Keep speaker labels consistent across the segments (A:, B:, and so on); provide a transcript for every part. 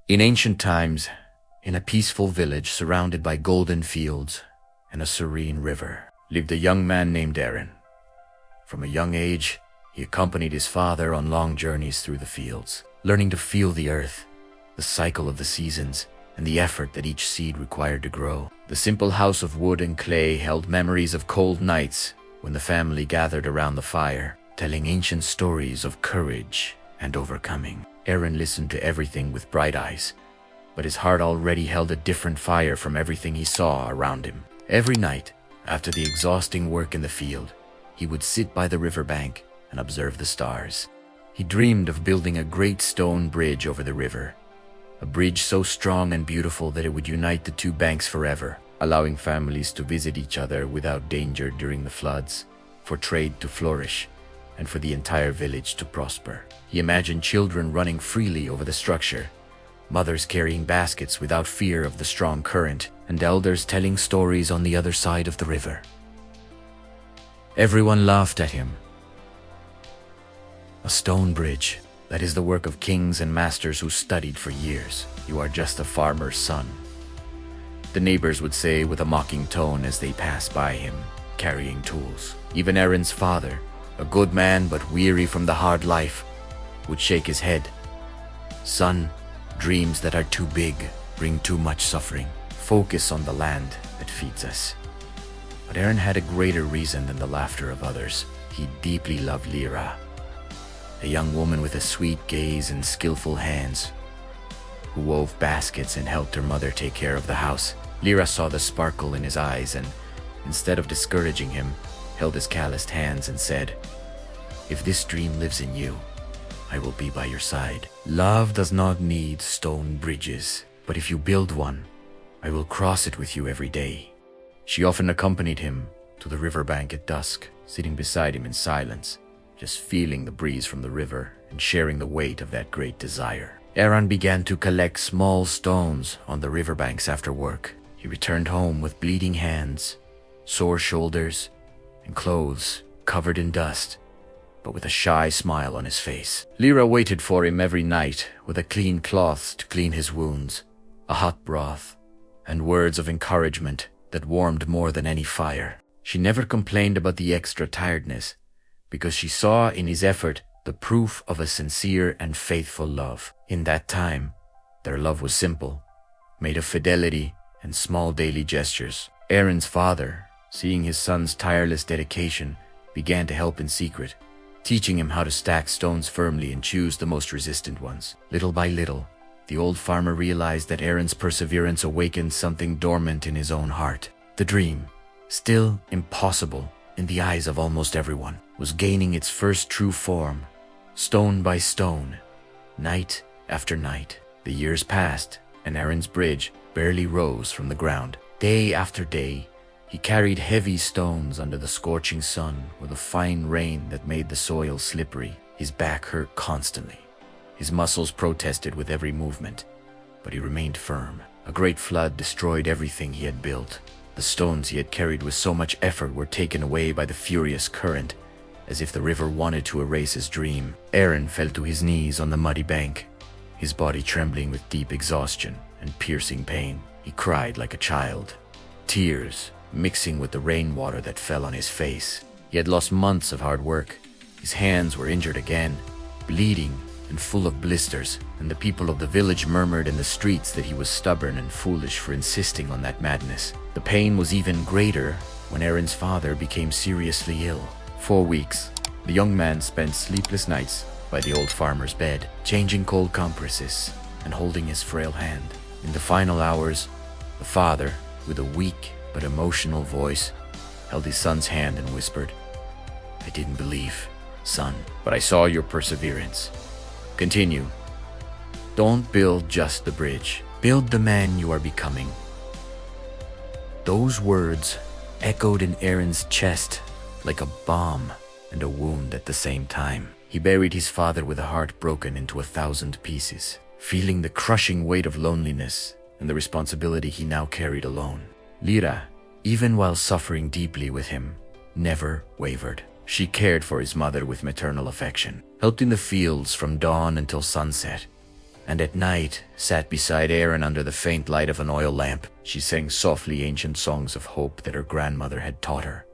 A: In ancient times, in a peaceful village surrounded by golden fields and a serene river, lived a young man named Aron. From a young age, he accompanied his father on long journeys through the fields, learning to feel the earth, the cycle of the seasons, and the effort that each seed required to grow. The simple house of wood and clay held memories of cold nights when the family gathered around the fire, telling ancient stories of courage and overcoming. Aron listened to everything with bright eyes, but his heart already held a different fire from everything he saw around him. Every night, after the exhausting work in the field, he would sit by the riverbank and observe the stars. He dreamed of building a great stone bridge over the river, a bridge so strong and beautiful that it would unite the two banks forever, allowing families to visit each other without danger during the floods, for trade to flourish, and for the entire village to prosper. He imagined children running freely over the structure, mothers carrying baskets without fear of the strong current, and elders telling stories on the other side of the river. Everyone laughed at him. A stone bridge, that is the work of kings and masters who studied for years. You are just a farmer's son, the neighbors would say with a mocking tone as they passed by him, carrying tools. Even Aron's father, a good man but weary from the hard life, would shake his head. Son, dreams that are too big bring too much suffering. Focus on the land that feeds us. But Aron had a greater reason than the laughter of others. He deeply loved Lira, a young woman with a sweet gaze and skillful hands, who wove baskets and helped her mother take care of the house. Lira saw the sparkle in his eyes and, instead of discouraging him, held his calloused hands and said, "If this dream lives in you, I will be by your side. Love does not need stone bridges, but if you build one, I will cross it with you every day." She often accompanied him to the riverbank at dusk, sitting beside him in silence, just feeling the breeze from the river and sharing the weight of that great desire. Aron began to collect small stones on the riverbanks after work. He returned home with bleeding hands, sore shoulders, and clothes covered in dust, but with a shy smile on his face. Lira waited for him every night with a clean cloth to clean his wounds, a hot broth, and words of encouragement that warmed more than any fire. She never complained about the extra tiredness, because she saw in his effort the proof of a sincere and faithful love. In that time, their love was simple, made of fidelity and small daily gestures. Aron's father, seeing his son's tireless dedication, began to help in secret, teaching him how to stack stones firmly and choose the most resistant ones. Little by little, the old farmer realized that Aron's perseverance awakened something dormant in his own heart. The dream, still impossible in the eyes of almost everyone, was gaining its first true form, stone by stone, night after night. The years passed, and Aron's bridge barely rose from the ground. Day after day, he carried heavy stones under the scorching sun or the fine rain that made the soil slippery. His back hurt constantly. His muscles protested with every movement, but he remained firm. A great flood destroyed everything he had built. The stones he had carried with so much effort were taken away by the furious current, as if the river wanted to erase his dream. Aron fell to his knees on the muddy bank, his body trembling with deep exhaustion and piercing pain. He cried like a child, tears mixing with the rainwater that fell on his face. He had lost months of hard work. His hands were injured again, bleeding and full of blisters, and the people of the village murmured in the streets that he was stubborn and foolish for insisting on that madness. The pain was even greater when Aron's father became seriously ill. 4 weeks, the young man spent sleepless nights by the old farmer's bed, changing cold compresses and holding his frail hand. In the final hours, the father, with a weak but emotional voice, held his son's hand and whispered, "I didn't believe, son, but I saw your perseverance. Continue. Don't build just the bridge. Build the man you are becoming." Those words echoed in Aron's chest like a bomb and a wound at the same time. He buried his father with a heart broken into 1,000 pieces, feeling the crushing weight of loneliness and the responsibility he now carried alone. Lira, even while suffering deeply with him, never wavered. She cared for his mother with maternal affection, helped in the fields from dawn until sunset, and at night sat beside Aron under the faint light of an oil lamp. She sang softly ancient songs of hope that her grandmother had taught her,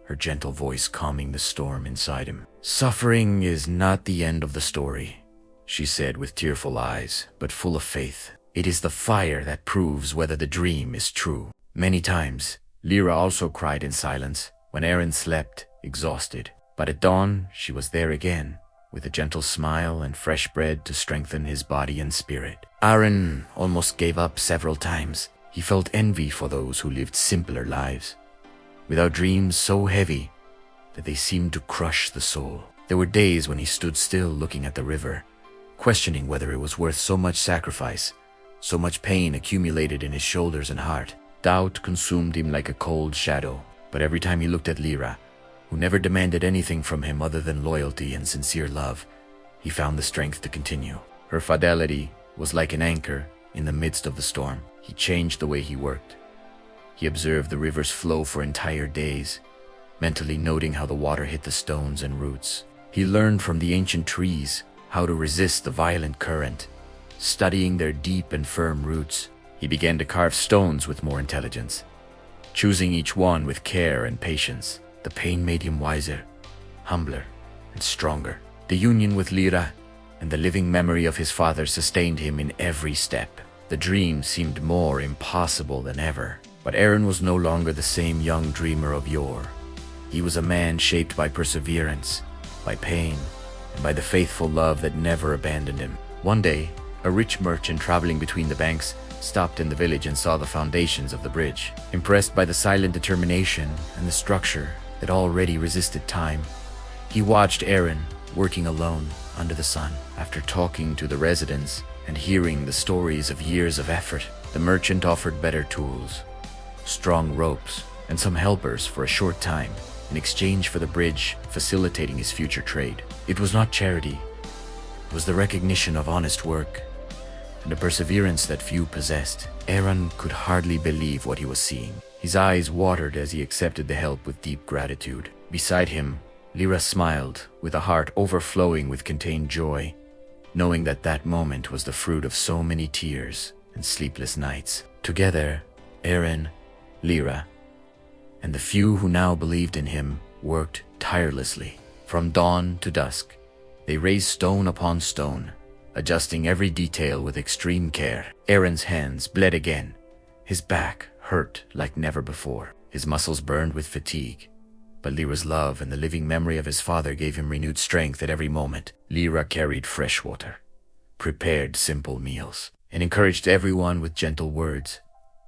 A: her gentle voice calming the storm inside him. "Suffering is not the end of the story," she said with tearful eyes, but full of faith. "It is the fire that proves whether the dream is true." Many times, Lira also cried in silence when Aron slept, exhausted. But at dawn, she was there again, with a gentle smile and fresh bread to strengthen his body and spirit. Aron almost gave up several times. He felt envy for those who lived simpler lives, without dreams so heavy that they seemed to crush the soul. There were days when he stood still looking at the river, questioning whether it was worth so much sacrifice. So much pain accumulated in his shoulders and heart. Doubt consumed him like a cold shadow. But every time he looked at Lira, who never demanded anything from him other than loyalty and sincere love, he found the strength to continue. Her fidelity was like an anchor in the midst of the storm. He changed the way he worked. He observed the river's flow for entire days, mentally noting how the water hit the stones and roots. He learned from the ancient trees how to resist the violent current. Studying their deep and firm roots, he began to carve stones with more intelligence, choosing each one with care and patience. The pain made him wiser, humbler, and stronger. The union with Lira and the living memory of his father sustained him in every step. The dream seemed more impossible than ever. But Aron was no longer the same young dreamer of yore. He was a man shaped by perseverance, by pain, and by the faithful love that never abandoned him. One day, a rich merchant traveling between the banks stopped in the village and saw the foundations of the bridge. Impressed by the silent determination and the structure that already resisted time, he watched Aron working alone under the sun. After talking to the residents and hearing the stories of years of effort, the merchant offered better tools, strong ropes, and some helpers for a short time in exchange for the bridge facilitating his future trade. It was not charity. It was the recognition of honest work and a perseverance that few possessed. Aron could hardly believe what he was seeing. His eyes watered as he accepted the help with deep gratitude. Beside him, Lira smiled, with a heart overflowing with contained joy, knowing that that moment was the fruit of so many tears and sleepless nights. Together, Aron, Lira, and the few who now believed in him worked tirelessly. From dawn to dusk, they raised stone upon stone, adjusting every detail with extreme care. Aron's hands bled again. His back hurt like never before. His muscles burned with fatigue. But Lira's love and the living memory of his father gave him renewed strength at every moment. Lira carried fresh water, prepared simple meals, and encouraged everyone with gentle words,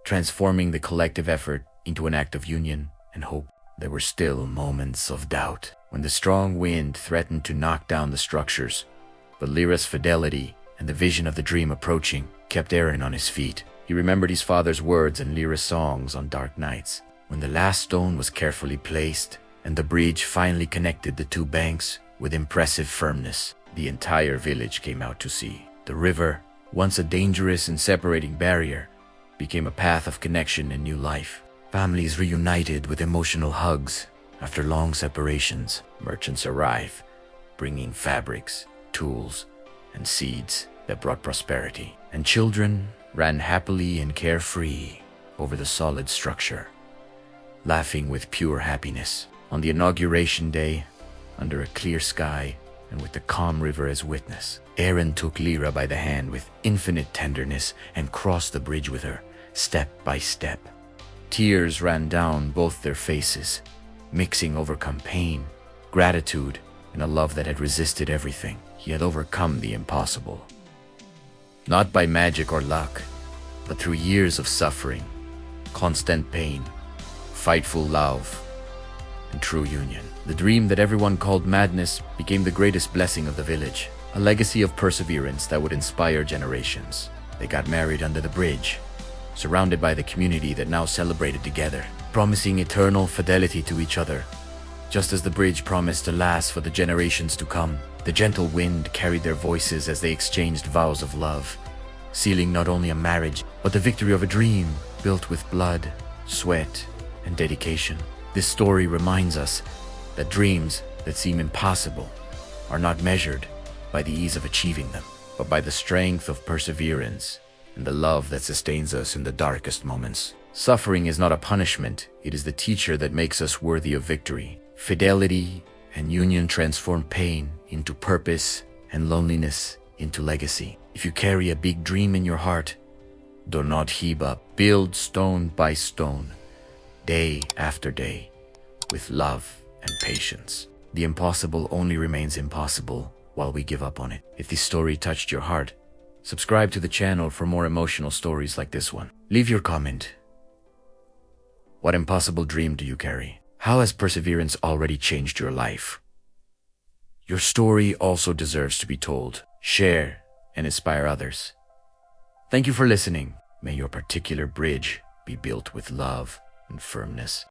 A: transforming the collective effort into an act of union and hope. There were still moments of doubt, when the strong wind threatened to knock down the structures, but Lira's fidelity and the vision of the dream approaching kept Aron on his feet. He remembered his father's words and Lira's songs on dark nights. When the last stone was carefully placed and the bridge finally connected the two banks with impressive firmness, the entire village came out to see. The river, once a dangerous and separating barrier, became a path of connection and new life. Families reunited with emotional hugs after long separations. Merchants arrived, bringing fabrics, tools, and seeds that brought prosperity. And children ran happily and carefree over the solid structure, laughing with pure happiness. On the inauguration day, under a clear sky and with the calm river as witness, Aron took Lira by the hand with infinite tenderness and crossed the bridge with her, step by step. Tears ran down both their faces, mixing overcome pain, gratitude, and a love that had resisted everything. He had overcome the impossible. Not by magic or luck, but through years of suffering, constant pain, fightful love, and true union. The dream that everyone called madness became the greatest blessing of the village, a legacy of perseverance that would inspire generations. They got married under the bridge, surrounded by the community that now celebrated together, promising eternal fidelity to each other, just as the bridge promised to last for the generations to come. The gentle wind carried their voices as they exchanged vows of love, sealing not only a marriage, but the victory of a dream built with blood, sweat, and dedication. This story reminds us that dreams that seem impossible are not measured by the ease of achieving them, but by the strength of perseverance and the love that sustains us in the darkest moments. Suffering is not a punishment, it is the teacher that makes us worthy of victory. Fidelity and union transform pain into purpose and loneliness into legacy. If you carry a big dream in your heart, do not heap up. Build stone by stone, day after day, with love and patience. The impossible only remains impossible while we give up on it. If this story touched your heart, subscribe to the channel for more emotional stories like this one. Leave your comment. What impossible dream do you carry? How has perseverance already changed your life? Your story also deserves to be told. Share and inspire others. Thank you for listening. May your particular bridge be built with love and firmness.